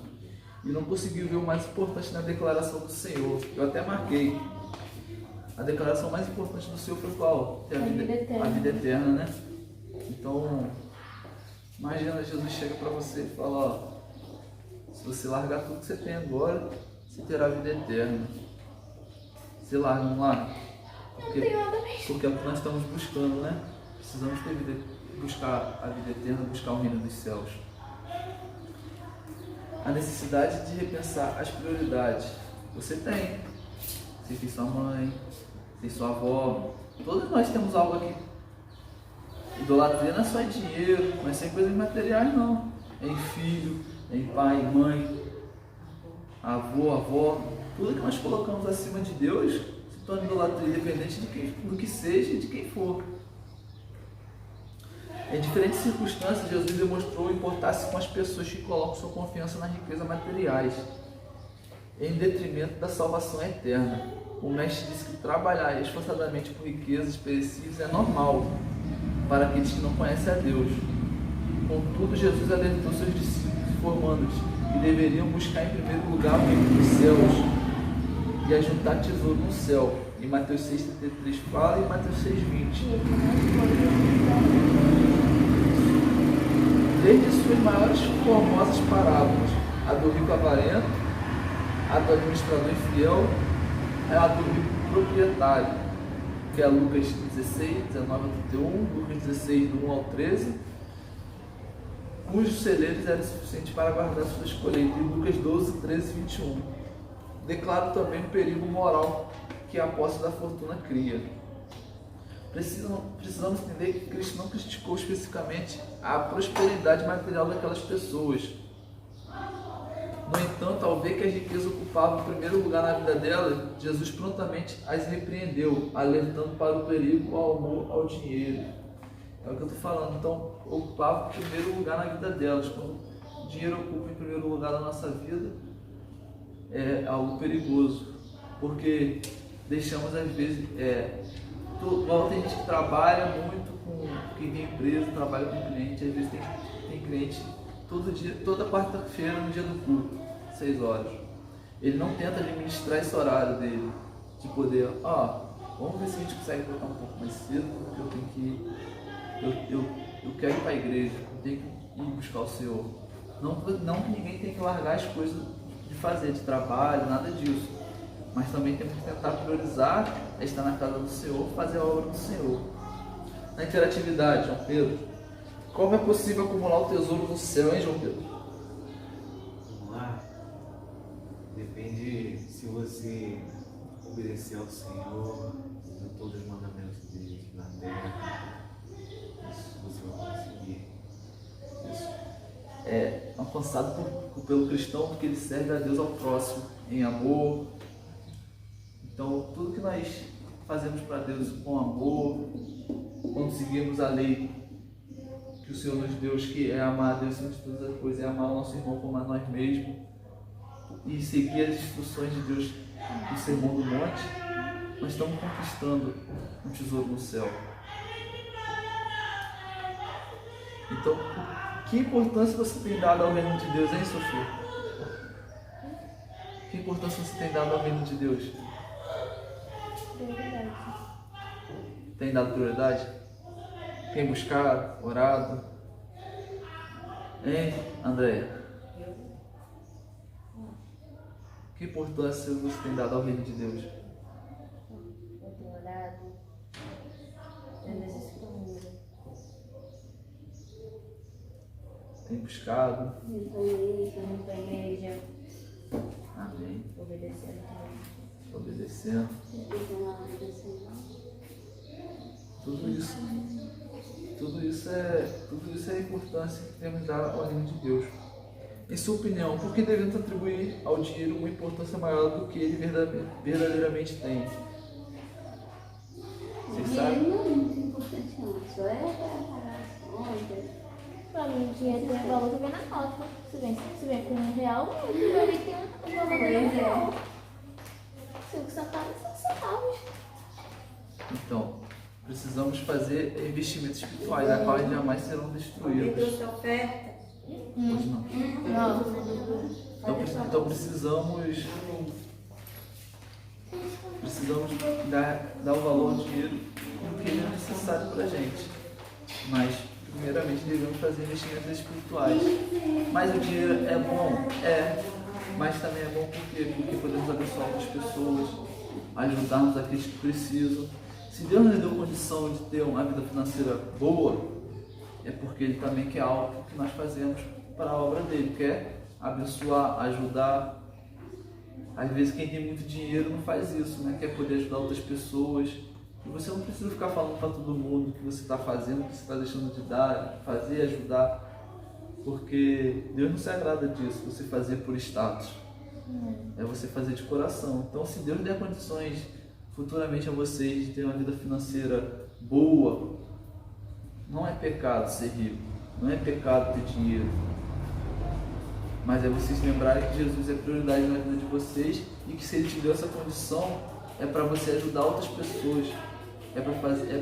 e não conseguiu ver o mais importante na declaração do Senhor. Eu até marquei. A declaração mais importante do Senhor foi qual? A vida eterna, né? Então, imagina, Jesus chega para você e fala: ó, se você largar tudo que você tem agora, você terá a vida eterna. Você larga, não larga? Porque é o que nós estamos buscando, né? Precisamos buscar a vida eterna, buscar o reino dos céus. A necessidade de repensar as prioridades. Você tem. Você tem sua mãe, tem sua avó. Todos nós temos algo aqui. Idolatria não é só em dinheiro, não é só em coisas materiais, não. É em filho, é em pai, mãe, avô, avó. Tudo que nós colocamos acima de Deus se torna idolatria, independente do que seja e de quem for. Em diferentes circunstâncias, Jesus demonstrou importar-se com as pessoas que colocam sua confiança nas riquezas materiais, em detrimento da salvação eterna. O mestre disse que trabalhar esforçadamente por riquezas perecíveis é normal para aqueles que não conhecem a Deus. Contudo, Jesus alertou seus discípulos, informando-lhes que deveriam buscar em primeiro lugar o reino dos céus e ajuntar tesouro no céu. Em Mateus 6,33 fala e em Mateus 6,20. Desde suas maiores e formosas parábolas, a do rico avarento, a do administrador infiel, a do rico proprietário, que é Lucas 16, 19 a 31, Lucas 16, do 1 ao 13, cujos celeiros eram suficientes para guardar suas colheitas, e Lucas 12, 13 e 21. declaro também o perigo moral que a posse da fortuna cria. Precisamos entender que Cristo não criticou especificamente a prosperidade material daquelas pessoas. No entanto, ao ver que a riqueza ocupava o primeiro lugar na vida delas, Jesus prontamente as repreendeu, alertando para o perigo ao amor ao dinheiro. É o que eu estou falando. Então, ocupava o primeiro lugar na vida delas. Quando o dinheiro ocupa em primeiro lugar na nossa vida, é algo perigoso, porque deixamos às vezes, tem gente que trabalha muito com quem tem empresa, trabalha com cliente, às vezes tem cliente todo dia, toda quarta-feira no dia do culto, 6 horas. Ele não tenta administrar esse horário dele, de poder, vamos ver se a gente consegue voltar um pouco mais cedo, porque eu tenho que ir, eu quero ir para a igreja, eu tenho que ir buscar o Senhor. Não que ninguém tenha que largar as coisas de fazer, de trabalho, nada disso. Mas também temos que tentar priorizar estar na casa do Senhor, fazer a obra do Senhor. Na interatividade, João Pedro, como é possível acumular o tesouro no céu, hein, João Pedro? Vamos lá. Depende se você obedecer ao Senhor, a todos os mandamentos dele na terra. Isso você vai conseguir. Isso é alcançado pelo cristão, porque ele serve a Deus ao próximo, em amor. Então, tudo que nós fazemos para Deus com amor, quando seguimos a lei que o Senhor nos deu, que é amar a Deus acima de todas as coisas, é amar o nosso irmão como a nós mesmos, e seguir as instruções de Deus do Sermão do Monte, nós estamos conquistando um tesouro no céu. Então, que importância você tem dado ao reino de Deus, hein, Sofia? Que importância você tem dado ao reino de Deus? Prioridade. Tem dado prioridade? Tem buscado, orado? Hein, Andréia? Que importância você tem dado ao reino de Deus? Eu tenho orado, tendo as escrituras. Tem buscado? Indo para a igreja, Amém. obedecendo também. Obedecendo. Tudo isso é a importância que temos dado ao reino de Deus. Em sua opinião, por que devemos atribuir ao dinheiro uma importância maior do que ele verdadeiramente tem? Vocês sabem? Dinheiro não é muito importante não, só é para pagar as contas. Pra mim, o dinheiro tem valor também na nota. Se vem com R$1, o dinheiro ali tem um valor de R$1. 5 centavos, 5 centavos. Então, precisamos fazer investimentos espirituais, a quais jamais serão destruídos. Deus oferta. Hoje não. Então precisamos dar o valor ao dinheiro porque ele é necessário para a gente. Mas, primeiramente, devemos fazer investimentos espirituais. Mas o dinheiro é bom? É. Mas também é bom porque podemos abençoar outras pessoas, ajudarmos aqueles que precisam. Se Deus nos deu condição de ter uma vida financeira boa, é porque Ele também quer algo que nós fazemos para a obra dele, quer abençoar, ajudar. Às vezes quem tem muito dinheiro não faz isso, né? Quer poder ajudar outras pessoas. E você não precisa ficar falando para todo mundo o que você está fazendo, o que você está deixando de dar, fazer, ajudar. Porque Deus não se agrada disso, você fazer por status. É você fazer de coração. Então, se Deus der condições futuramente a vocês de ter uma vida financeira boa, não é pecado ser rico, não é pecado ter dinheiro. Mas é vocês lembrarem que Jesus é prioridade na vida de vocês e que se Ele te deu essa condição, é para você ajudar outras pessoas. É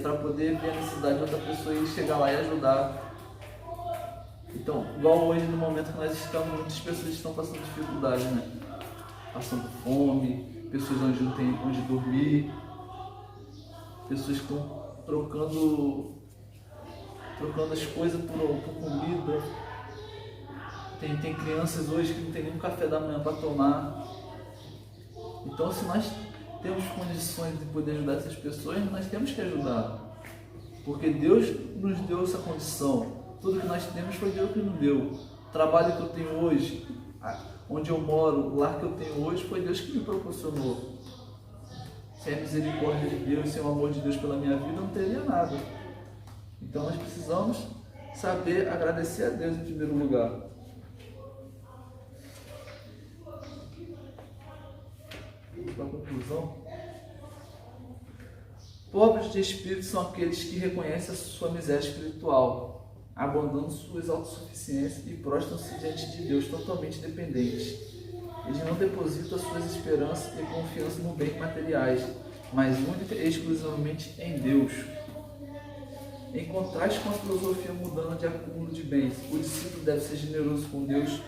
para poder ver a necessidade de outra pessoa e chegar lá e ajudar. Então, igual hoje, no momento que nós estamos, muitas pessoas estão passando dificuldade, né? Passando fome, pessoas onde não tem onde dormir, pessoas que estão trocando as coisas por comida. Tem crianças hoje que não tem nenhum café da manhã para tomar. Então, se nós temos condições de poder ajudar essas pessoas, nós temos que ajudar. Porque Deus nos deu essa condição. Tudo que nós temos foi Deus que nos deu. O trabalho que eu tenho hoje onde eu moro, o lar que eu tenho hoje, foi Deus que me proporcionou. Sem a misericórdia de Deus, sem o amor de Deus pela minha vida, eu não teria nada. Então nós precisamos saber agradecer a Deus em primeiro lugar. Para a conclusão, pobres de espírito são aqueles que reconhecem a sua miséria espiritual, abandonam suas autossuficiências e prostram-se diante de Deus totalmente dependentes. Eles não depositam suas esperanças e confiança no bem materiais, mas única e exclusivamente em Deus. Em contraste com a filosofia mundana de acúmulo de bens, o discípulo deve ser generoso com Deus,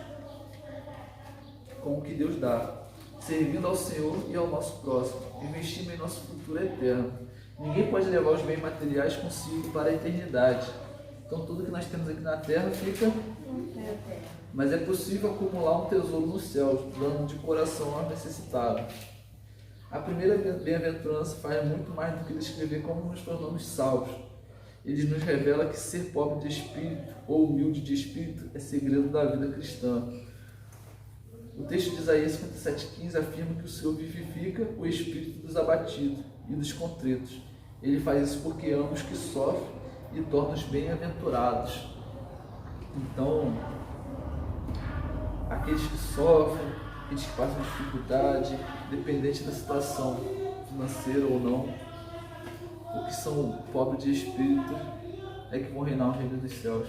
com o que Deus dá, servindo ao Senhor e ao nosso próximo, investindo em nosso futuro eterno. Ninguém pode levar os bens materiais consigo para a eternidade. Então tudo que nós temos aqui na terra fica... Mas é possível acumular um tesouro no céu, dando de coração ao necessitado. A primeira bem-aventurança faz muito mais do que descrever como nos tornamos salvos. Ele nos revela que ser pobre de espírito ou humilde de espírito é segredo da vida cristã. O texto de Isaías 57,15 afirma que o Senhor vivifica o espírito dos abatidos e dos contritos. Ele faz isso porque ama os que sofrem e torna os bem-aventurados. Então, aqueles que sofrem, aqueles que passam dificuldade, independente da situação financeira ou não, ou que são pobres de espírito, é que vão reinar o reino dos céus.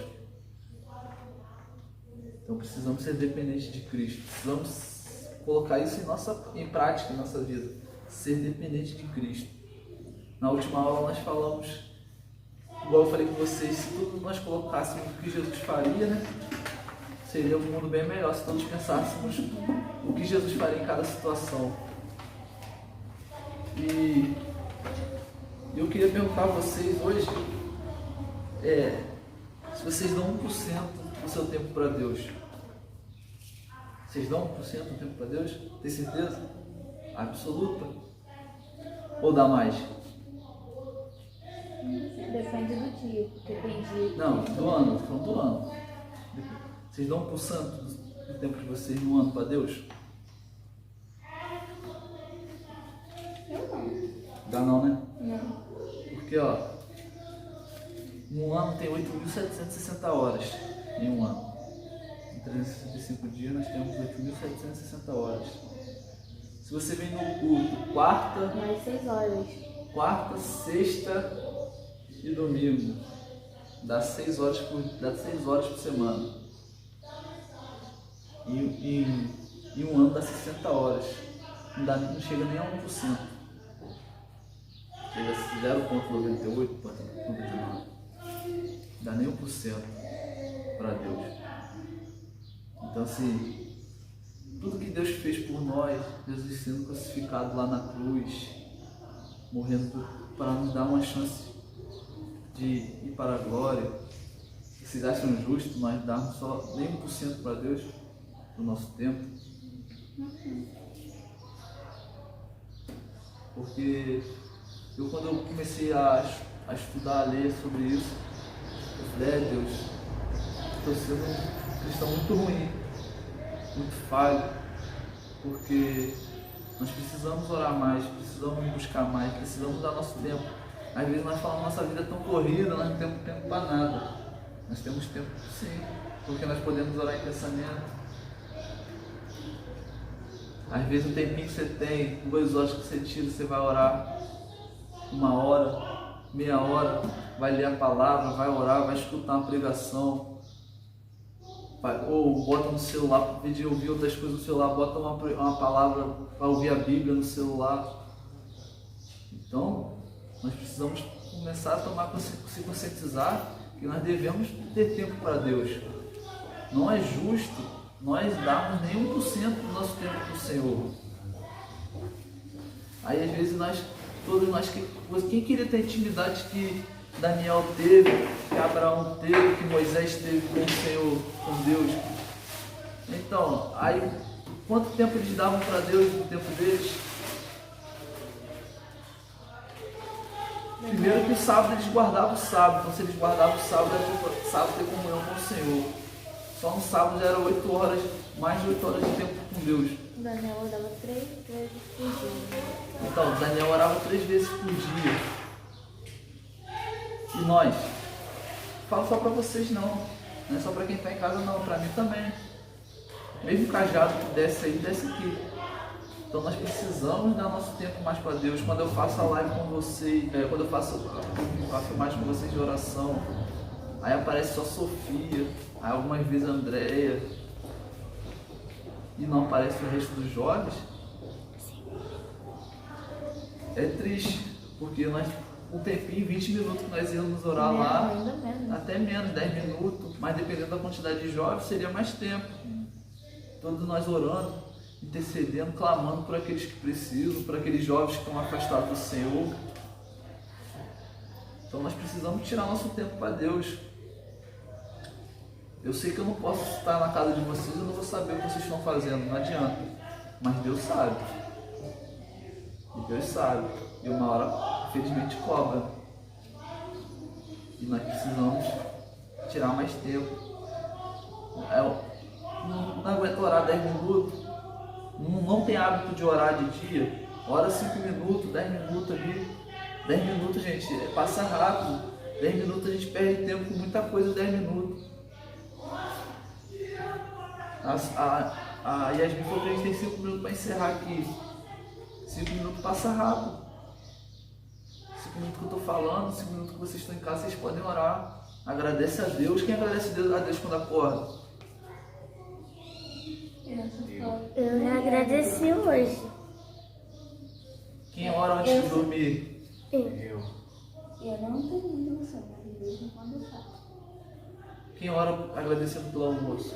Então precisamos ser dependentes de Cristo, precisamos colocar isso em prática em nossa vida, ser dependente de Cristo. Na última aula nós falamos, igual eu falei com vocês, se tudo nós colocássemos o que Jesus faria, né? Seria um mundo bem melhor se todos pensássemos o que Jesus faria em cada situação. E eu queria perguntar a vocês hoje, se vocês dão 1% do seu tempo para Deus. Vocês dão 1% do tempo para Deus? Tem certeza? Absoluta? Ou dá mais? Depende do dia, porque tem dia. Não, do ano, estou falando do ano. Vocês dão 1% do tempo de vocês no ano para Deus? Eu não. Dá não, né? Não. Porque, um ano tem 8.760 horas em um ano. Em 365 dias nós temos 8.760 horas. Se você vem no culto Mais 6 horas. quarta, sexta e domingo, dá 6 horas por semana. Em um ano dá 60 horas. Não chega nem a 1%. Chega a 0,98, 0,99. Dá nem 1% para Deus. Então, assim, tudo que Deus fez por nós, Jesus sendo crucificado lá na cruz, morrendo para nos dar uma chance de ir para a glória. Vocês acham justo nós darmos só nem 1% para Deus do nosso tempo? Porque quando eu comecei a estudar, a ler sobre isso, eu falei, Deus, estou sendo um cristão muito ruim, muito falho, porque nós precisamos orar mais, precisamos buscar mais, precisamos dar nosso tempo. Às vezes nós falamos, nossa vida é tão corrida, nós não temos tempo para nada. Nós temos tempo sim, porque nós podemos orar em pensamento. Às vezes o tempinho que você tem, 2 horas que você tira, você vai orar 1 hora, meia hora, vai ler a palavra, vai orar, vai escutar uma pregação, ou bota no celular para pedir ouvir outras coisas no celular, bota uma palavra para ouvir a Bíblia no celular. Então, nós precisamos começar a se conscientizar que nós devemos ter tempo para Deus. Não é justo nós darmos nem 1% do nosso tempo para o Senhor. Aí às vezes todos nós, quem queria ter a intimidade que Daniel teve, que Abraão teve, que Moisés teve com o Senhor, com Deus? Então, aí quanto tempo eles davam para Deus no tempo deles? Primeiro que o sábado eles guardavam o sábado, então se eles guardavam o sábado, era o sábado ter comunhão com o Senhor. Só no sábado já era 8 horas, mais de 8 horas de tempo com Deus. O Daniel orava 3 vezes por dia. Então, Daniel orava 3 vezes por dia. E nós? Falo só para vocês não é só para quem está em casa não, para mim também. Mesmo cajado que desce aí, desce aqui. Então nós precisamos dar nosso tempo mais para Deus. Quando eu faço a live com vocês, quando eu faço a filmagem com vocês de oração, aí aparece só Sofia, aí algumas vezes a Andréia, e não aparece o resto dos jovens. É triste, porque nós, um tempinho, 20 minutos que nós íamos orar lá, Ainda menos. até menos, 10 minutos, mas dependendo da quantidade de jovens, seria mais tempo. Todos nós orando, intercedendo, clamando por aqueles que precisam, por aqueles jovens que estão afastados do Senhor. Então nós precisamos tirar nosso tempo para Deus. Eu sei que eu não posso estar na casa de vocês, eu não vou saber o que vocês estão fazendo, não adianta. Mas Deus sabe. E Deus sabe. E uma hora, infelizmente, cobra. E nós precisamos tirar mais tempo. Não aguento orar 10 minutos. Não tem hábito de orar de dia. Ora 5 minutos, 10 minutos ali. 10 minutos, gente, passa rápido. 10 minutos a gente perde tempo com muita coisa, 10 minutos. A Yasmin falou que a gente tem 5 minutos para encerrar aqui. 5 minutos passa rápido. 5 minutos que eu estou falando, 5 minutos que vocês estão em casa, vocês podem orar. Agradece a Deus. Quem agradece a Deus quando acorda? Eu já agradeci hoje. Quem ora antes de dormir? Eu. Eu não tenho muita noção, mas de vez em quando eu faço. Quem ora agradecendo pelo almoço?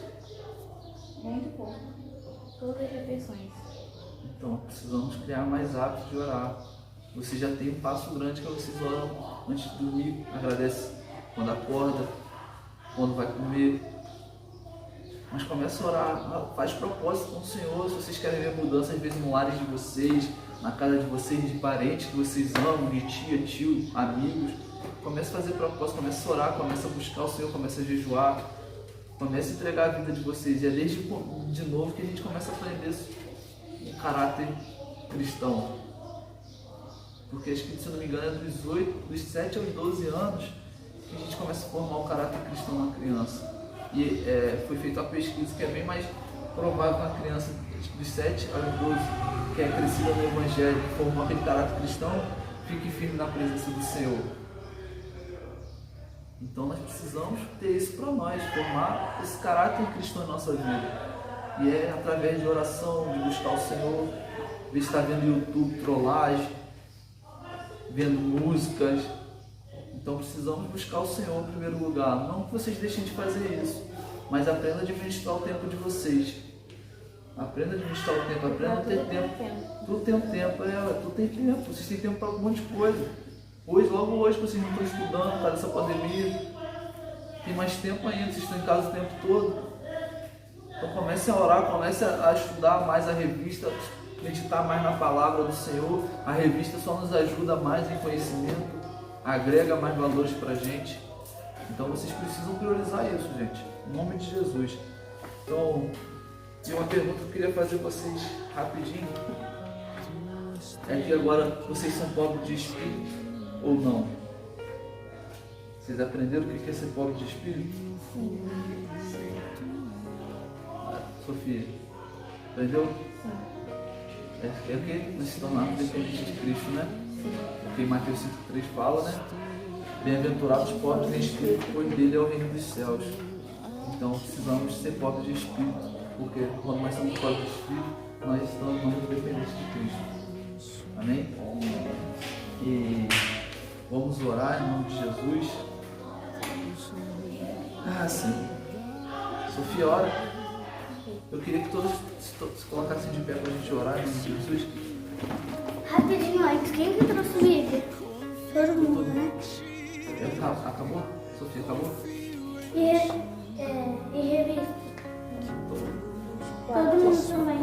Muito pouco. Todas as refeições. Então, precisamos criar mais hábitos de orar. Você já tem um passo grande que vocês oram antes de dormir. Agradece quando acorda, quando vai comer. Mas começa a orar, faz propósito com o Senhor. Se vocês querem ver mudança, às vezes no lares de vocês, na casa de vocês, de parentes que vocês amam, de tia, tio, amigos, comece a fazer propósito, comece a orar, comece a buscar o Senhor, comece a jejuar, comece a entregar a vida de vocês. E é desde de novo que a gente começa a aprender o caráter cristão. Porque acho que, se não me engano, é dos 7 aos 12 anos que a gente começa a formar o caráter cristão na criança. E foi feita uma pesquisa que é bem mais provável que uma criança dos 7 aos 12, que é crescida no Evangelho, que formou aquele caráter cristão, fique firme na presença do Senhor. Então nós precisamos ter isso para nós, formar esse caráter cristão em nossa vida. E é através de oração, de buscar o Senhor, de estar vendo YouTube, trollagem, vendo músicas. Então precisamos buscar o Senhor em primeiro lugar. Não que vocês deixem de fazer isso, mas aprenda a administrar o tempo de vocês. Aprenda a administrar o tempo, aprenda a ter tempo. Tudo tem um tempo, tudo tem tempo. Vocês têm tempo para um monte de coisa. Logo hoje, vocês não estão estudando por causa dessa pandemia. Tem mais tempo ainda, vocês estão em casa o tempo todo. Então comece a orar, comece a estudar mais a revista, meditar mais na palavra do Senhor. A revista só nos ajuda mais em conhecimento, agrega mais valores para a gente. Então vocês precisam priorizar isso, gente, em nome de Jesus. Então, tem uma pergunta que eu queria fazer para vocês rapidinho. É que agora vocês são pobres de espírito ou não? Vocês aprenderam o que é ser pobre de espírito? Sim. Sofia, aprendeu? É o que? Nós se tornarmos dependentes de Cristo, né? Porque em Mateus 5,3 fala, né? Bem-aventurados os pobres de espírito, pois dele é o reino dos céus. Então precisamos ser pobres de espírito, porque quando nós somos pobres de espírito, nós estamos dependentes de Cristo. Amém? E vamos orar em nome de Jesus. Sim. Sofia, ora. Eu queria que todos se colocassem de pé para a gente orar em nome de Jesus. Rapidinho antes, quem que trouxe o Bíblia? Todo mundo, né? Acabou? Sofia, acabou? E revista? Todo mundo também.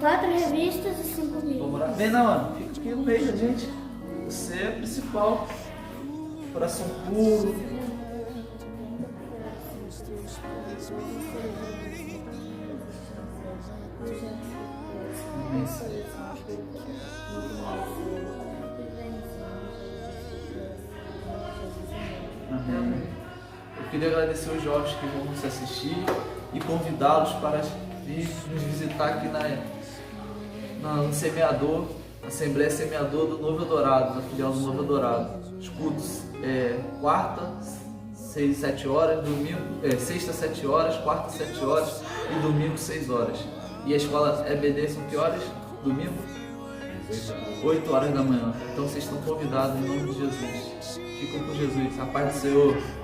4 revistas e 5 livros. Vamos orar. Vem, Ana, fica aqui no meio da gente. Você é o principal. Coração puro. fazer assim, muito mais Amém. Eu queria agradecer os jovens que vão nos assistir e convidá-los para vir nos visitar aqui no Semeador, Assembleia Semeador do Novo Eldorado, na filial do Novo Eldorado. Os cultos quarta, 6, 7 horas, domingo, sexta, 7 horas, quarta, 7 horas e domingo, 6 horas. E a escola EBD são que horas? Domingo? 8 horas da manhã. Então vocês estão convidados em nome de Jesus. Fiquem com Jesus. A paz do Senhor.